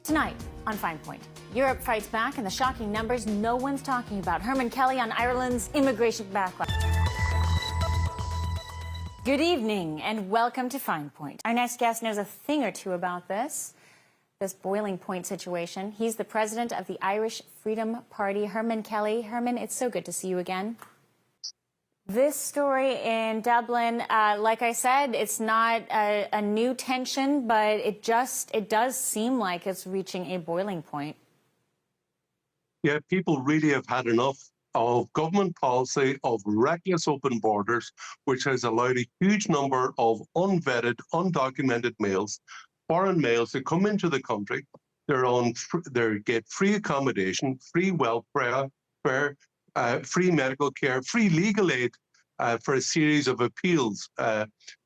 Tonight on Fine Point, Europe fights back and the shocking numbers no one's talking about. Hermann Kelly on Ireland's immigration backlash. Good evening and welcome to Fine Point. Our next guest knows a thing or two about this boiling point situation. He's the president of the Irish Freedom Party, Hermann Kelly. Hermann, it's so good to see you again. This story in Dublin, like I said, it's not a new tension, but it does seem like it's reaching a boiling point. Yeah, people really have had enough of government policy of reckless open borders, which has allowed a huge number of unvetted, undocumented males, foreign males, to come into the country. They get free accommodation, free welfare, free medical care, free legal aid for a series of appeals.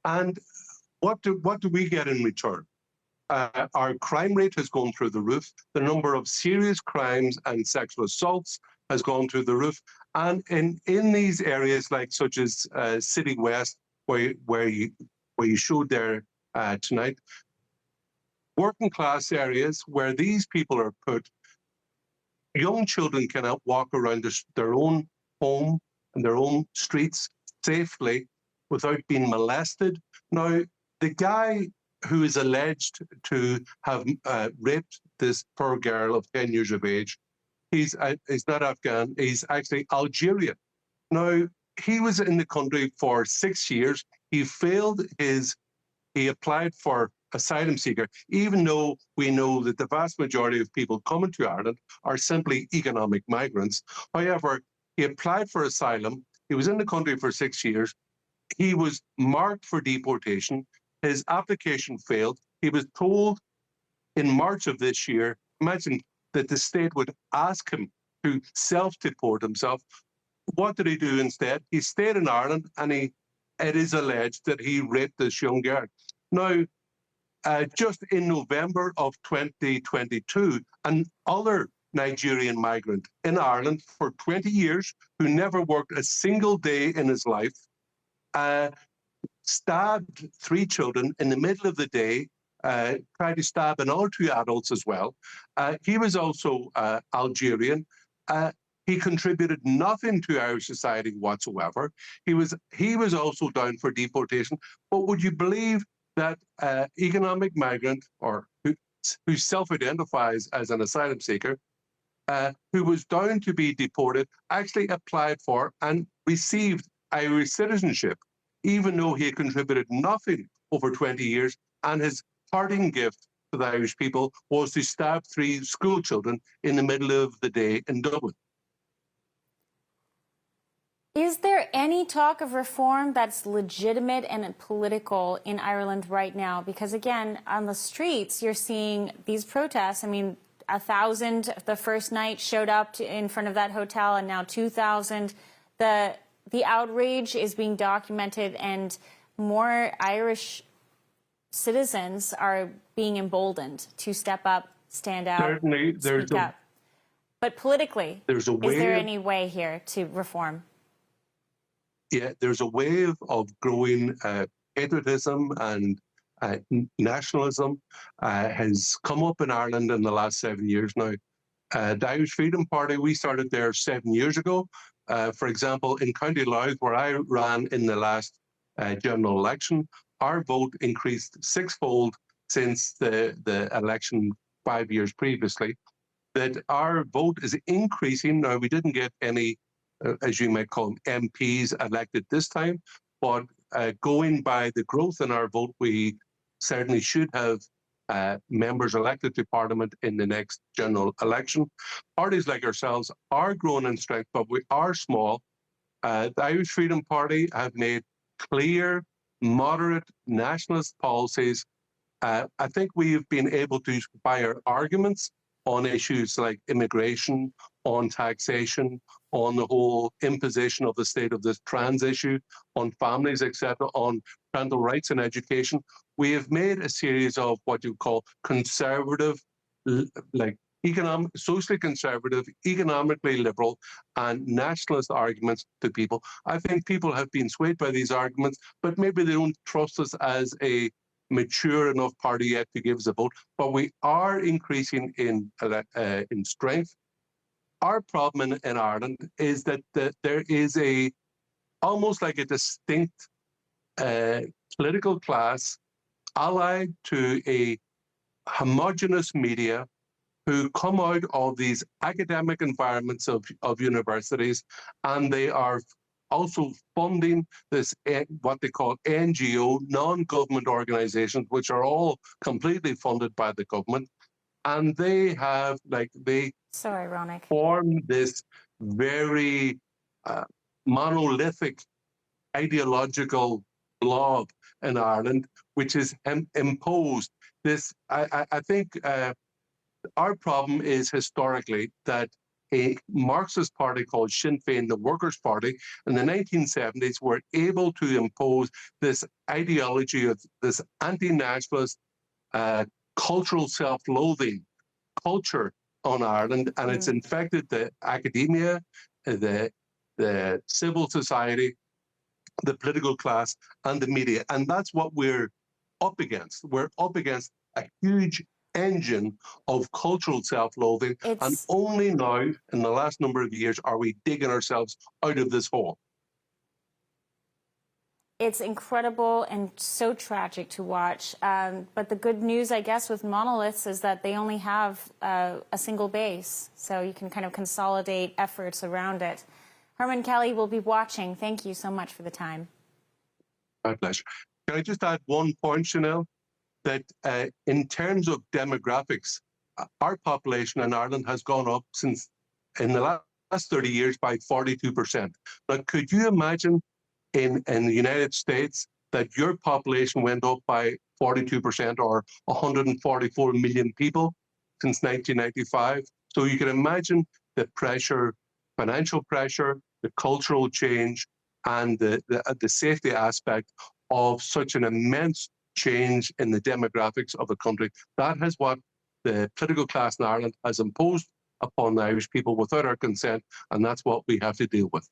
And what do we get in return? Our crime rate has gone through the roof. The number of serious crimes and sexual assaults has gone through the roof. And in these areas, such as City West, where you showed there tonight, working class areas where these people are put, young children cannot walk around their own home and their own streets safely without being molested. Now, the guy who is alleged to have raped this poor girl of 10 years of age, he's not Afghan, he's actually Algerian. Now, he was in the country for 6 years. He applied for asylum seeker, even though we know that the vast majority of people coming to Ireland are simply economic migrants. However, he applied for asylum. He was in the country for 6 years. He was marked for deportation. His application failed. He was told in March of this year, imagine, that the state would ask him to self-deport himself. What did he do instead? He stayed in Ireland, and it is alleged that he raped this young girl. Now, just in November of 2022, another Nigerian migrant in Ireland for 20 years, who never worked a single day in his life, stabbed 3 children in the middle of the day, tried to stab another 2 adults as well. He was also Algerian. He contributed nothing to Irish society whatsoever. He was also down for deportation. But would you believe that economic migrant, or who self-identifies as an asylum seeker, who was down to be deported, actually applied for and received Irish citizenship, even though he had contributed nothing over 20 years, and his parting gift to the Irish people was to stab 3 school children in the middle of the day in Dublin. Is there any talk of reform that's legitimate and political in Ireland right now? Because, again, on the streets, you're seeing these protests. I mean, 1,000 the first night showed up in front of that hotel, and now 2,000. The outrage is being documented, and more Irish citizens are being emboldened to step up, stand out, Certainly, speak up. But politically, is there any way here to reform? Yeah, there's a wave of growing patriotism and nationalism has come up in Ireland in the last 7 years now. The Irish Freedom Party, we started there 7 years ago. For example, in County Louth, where I ran in the last general election, our vote increased 6-fold since the election 5 years previously. That our vote is increasing. Now, we didn't get any, as you might call them, MPs elected this time, but going by the growth in our vote, we certainly should have members elected to Parliament in the next general election. Parties like ourselves are growing in strength, but we are small. The Irish Freedom Party have made clear, moderate nationalist policies. I think we've been able to, by our arguments on issues like immigration, on taxation, on the whole imposition of the state of this trans issue, on families, etc., on parental rights and education, we have made a series of what you call conservative, socially conservative, economically liberal, and nationalist arguments to people. I think people have been swayed by these arguments, but maybe they don't trust us as a mature enough party yet to give us a vote, but we are increasing in strength. Our problem in Ireland is that there is almost like a distinct political class allied to a homogenous media who come out of these academic environments of universities, and they are also funding this what they call NGO, non-government organizations, which are all completely funded by the government. And they have, So ironic. formed this very monolithic ideological blob in Ireland, which is imposed this. I think our problem is historically that a Marxist party called Sinn Féin, the Workers' Party, in the 1970s were able to impose this ideology of this anti-nationalist cultural self-loathing culture on Ireland, and it's infected the academia, the civil society, the political class, and the media. And that's what we're up against. We're up against a huge engine of cultural self-loathing, and only now, in the last number of years, are we digging ourselves out of this hole. It's incredible and so tragic to watch. But the good news, I guess, with monoliths is that they only have a single base, so you can kind of consolidate efforts around it. Hermann Kelly will be watching. Thank you so much for the time. My pleasure. Can I just add one point, Chanel? That in terms of demographics, our population in Ireland has gone up in the last 30 years by 42%. Now, could you imagine in the United States that your population went up by 42% or 144 million people since 1995? So you can imagine the pressure, financial pressure, the cultural change, and the safety aspect of such an immense change in the demographics of a country. That is what the political class in Ireland has imposed upon the Irish people without our consent, and that's what we have to deal with.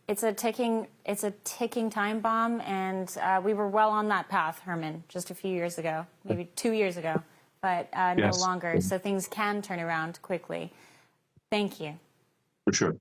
It's a ticking time bomb, and we were well on that path, Herman, just a few years ago, maybe 2 years ago, but no longer. So things can turn around quickly. Thank you. For sure.